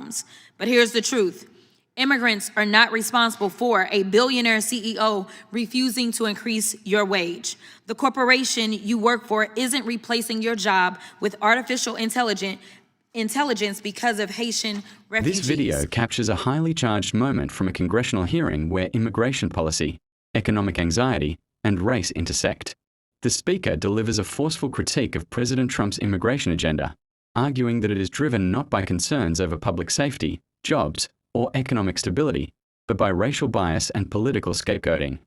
problems. But here's the truth. Immigrants are not responsible for a billionaire CEO refusing to increase your wage. The corporation you work for isn't replacing your job with artificial intelligence because of Haitian refugees. This video captures a highly charged moment from a congressional hearing where immigration policy, economic anxiety, and race intersect. The speaker delivers a forceful critique of President Trump's immigration agenda, arguing that it is driven not by concerns over public safety, jobs, or economic stability, but by racial bias and political scapegoating.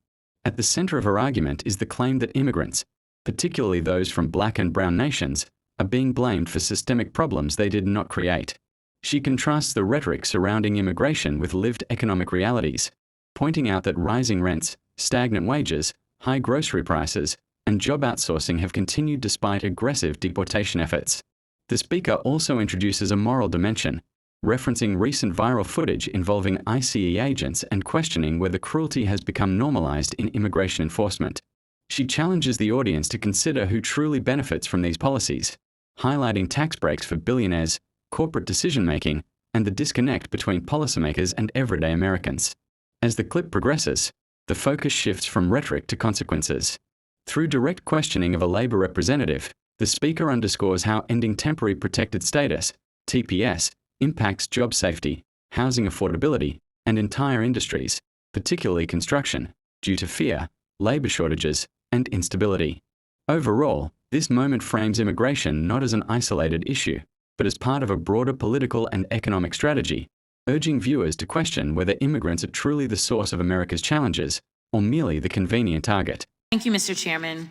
At the center of her argument is the claim that immigrants, particularly those from Black and brown nations, are being blamed for systemic problems they did not create. She contrasts the rhetoric surrounding immigration with lived economic realities, pointing out that rising rents, stagnant wages, high grocery prices, and job outsourcing have continued despite aggressive deportation efforts. The speaker also introduces a moral dimension, referencing recent viral footage involving ICE agents and questioning whether cruelty has become normalized in immigration enforcement. She challenges the audience to consider who truly benefits from these policies, highlighting tax breaks for billionaires, corporate decision-making, and the disconnect between policymakers and everyday Americans. As the clip progresses, the focus shifts from rhetoric to consequences. Through direct questioning of a labor representative, the speaker underscores how ending temporary protected status, TPS, impacts job safety, housing affordability, and entire industries, particularly construction, due to fear, labor shortages, and instability. Overall, this moment frames immigration not as an isolated issue, but as part of a broader political and economic strategy, urging viewers to question whether immigrants are truly the source of America's challenges or merely the convenient target. Thank you, Mr. Chairman.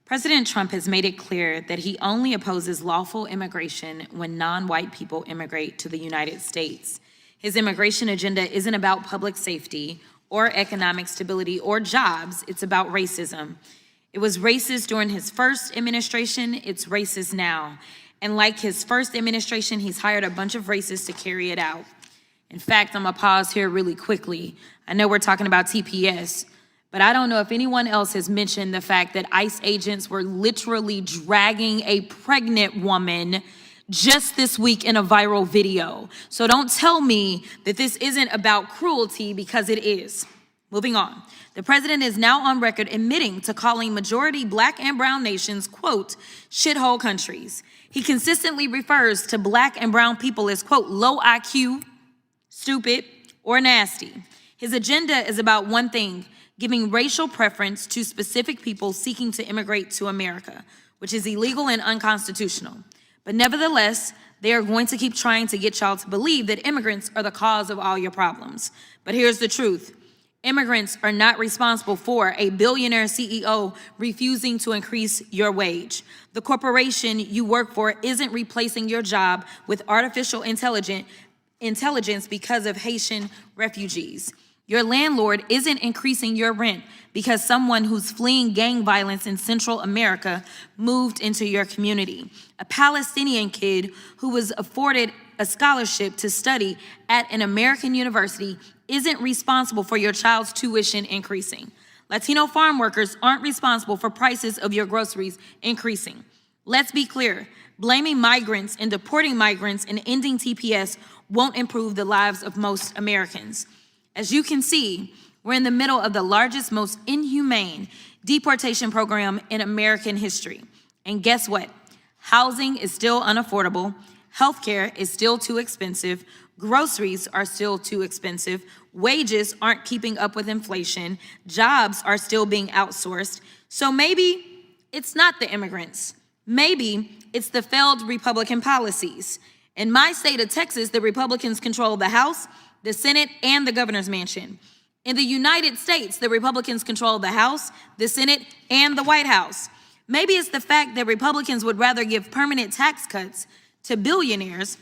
President Trump has made it clear that he only opposes lawful immigration when non-white people immigrate to the United States. His immigration agenda isn't about public safety or economic stability or jobs, it's about racism. It was racist during his first administration, it's racist now. And like his first administration, he's hired a bunch of racists to carry it out. In fact, I'm gonna pause here really quickly. I know we're talking about TPS, but I don't know if anyone else has mentioned the fact that ICE agents were literally dragging a pregnant woman just this week in a viral video. So don't tell me that this isn't about cruelty, because it is. Moving on. The president is now on record admitting to calling majority Black and brown nations, quote, shithole countries. He consistently refers to Black and brown people as, quote, low IQ, stupid, or nasty. His agenda is about one thing: giving racial preference to specific people seeking to immigrate to America, which is illegal and unconstitutional. But nevertheless, they are going to keep trying to get y'all to believe that immigrants are the cause of all your problems. But here's the truth. Immigrants are not responsible for a billionaire CEO refusing to increase your wage. The corporation you work for isn't replacing your job with artificial intelligence because of Haitian refugees. Your landlord isn't increasing your rent because someone who's fleeing gang violence in Central America moved into your community. A Palestinian kid who was afforded a scholarship to study at an American university isn't responsible for your child's tuition increasing. Latino farm workers aren't responsible for prices of your groceries increasing. Let's be clear, blaming migrants and deporting migrants and ending TPS won't improve the lives of most Americans. As you can see, we're in the middle of the largest, most inhumane deportation program in American history. And guess what? Housing is still unaffordable, healthcare is still too expensive, groceries are still too expensive, wages aren't keeping up with inflation, jobs are still being outsourced. So maybe it's not the immigrants. Maybe it's the failed Republican policies. In my state of Texas, the Republicans control the House, the Senate, and the governor's mansion. In the United States, the Republicans control the House, the Senate, and the White House. Maybe it's the fact that Republicans would rather give permanent tax cuts to billionaires,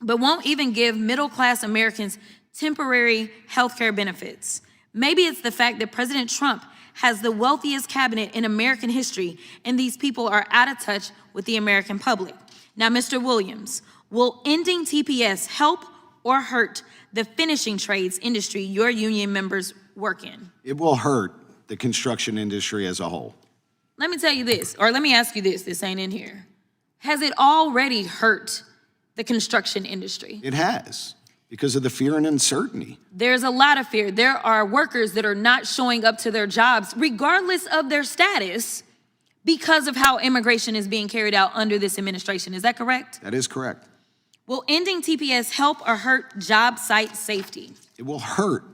but won't even give middle-class Americans temporary health care benefits. Maybe it's the fact that President Trump has the wealthiest cabinet in American history, and these people are out of touch with the American public. Now, Mr. Williams, will ending TPS help or hurt the finishing trades industry your union members work in? It will hurt the construction industry as a whole. Let me tell you this, or let me ask you this ain't in here. Has it already hurt the construction industry? It has. Because of the fear and uncertainty. There's a lot of fear. There are workers that are not showing up to their jobs, regardless of their status, because of how immigration is being carried out under this administration. Is that correct? That is correct. Will ending TPS help or hurt job site safety? It will hurt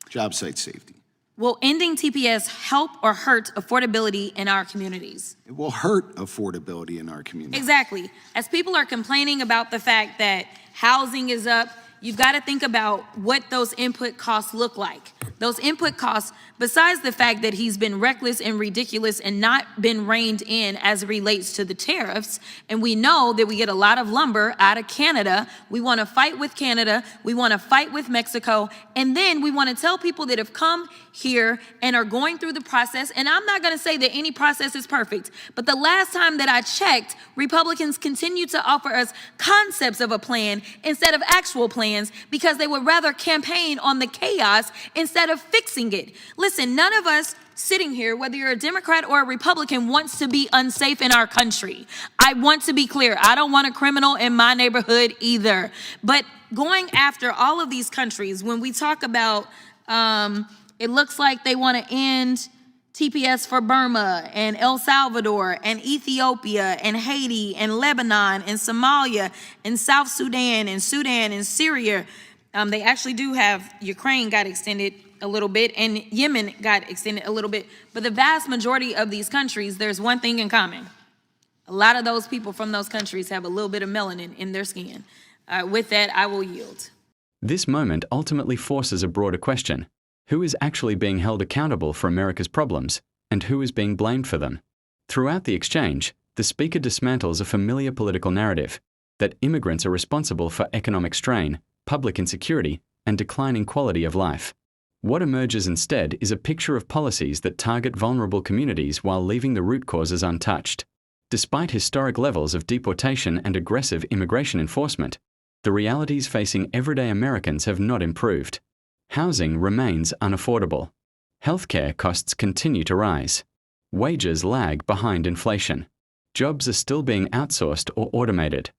job site safety. Will ending TPS help or hurt affordability in our communities? It will hurt affordability in our community. Exactly. As people are complaining about the fact that housing is up, you've got to think about what those input costs look like. Those input costs, besides the fact that he's been reckless and ridiculous and not been reined in as it relates to the tariffs, and we know that we get a lot of lumber out of Canada. We want to fight with Canada. We want to fight with Mexico. And then we want to tell people that have come here and are going through the process, and I'm not going to say that any process is perfect, but the last time that I checked, Republicans continue to offer us concepts of a plan instead of actual plans because they would rather campaign on the chaos instead of fixing it. Listen, none of us sitting here, whether you're a Democrat or a Republican, wants to be unsafe in our country. I want to be clear. I don't want a criminal in my neighborhood either. But going after all of these countries, when we talk about, it looks like they want to end TPS for Burma and El Salvador and Ethiopia and Haiti and Lebanon and Somalia and South Sudan and Syria. They actually do have Ukraine got extended a little bit and Yemen got extended a little bit. But the vast majority of these countries, there's one thing in common. A lot of those people from those countries have a little bit of melanin in their skin. With that, I will yield. This moment ultimately forces a broader question. Who is actually being held accountable for America's problems, and who is being blamed for them? Throughout the exchange, the speaker dismantles a familiar political narrative that immigrants are responsible for economic strain, public insecurity, and declining quality of life. What emerges instead is a picture of policies that target vulnerable communities while leaving the root causes untouched. Despite historic levels of deportation and aggressive immigration enforcement, the realities facing everyday Americans have not improved. Housing remains unaffordable. Healthcare costs continue to rise. Wages lag behind inflation. Jobs are still being outsourced or automated.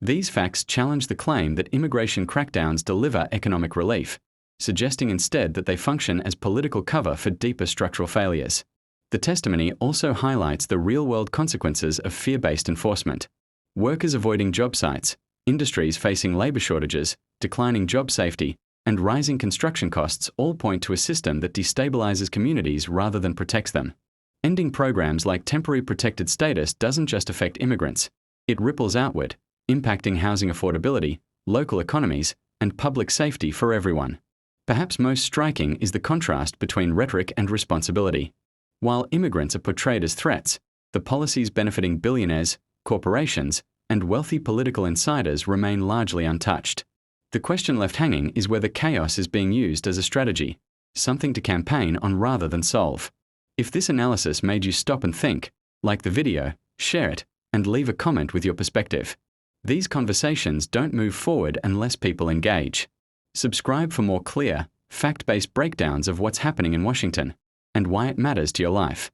These facts challenge the claim that immigration crackdowns deliver economic relief, suggesting instead that they function as political cover for deeper structural failures. The testimony also highlights the real-world consequences of fear-based enforcement. Workers avoiding job sites, industries facing labor shortages, declining job safety, and rising construction costs all point to a system that destabilizes communities rather than protects them. Ending programs like temporary protected status doesn't just affect immigrants. It ripples outward, impacting housing affordability, local economies, and public safety for everyone. Perhaps most striking is the contrast between rhetoric and responsibility. While immigrants are portrayed as threats, the policies benefiting billionaires, corporations, and wealthy political insiders remain largely untouched. The question left hanging is whether chaos is being used as a strategy, something to campaign on rather than solve. If this analysis made you stop and think, like the video, share it, and leave a comment with your perspective. These conversations don't move forward unless people engage. Subscribe for more clear, fact-based breakdowns of what's happening in Washington and why it matters to your life.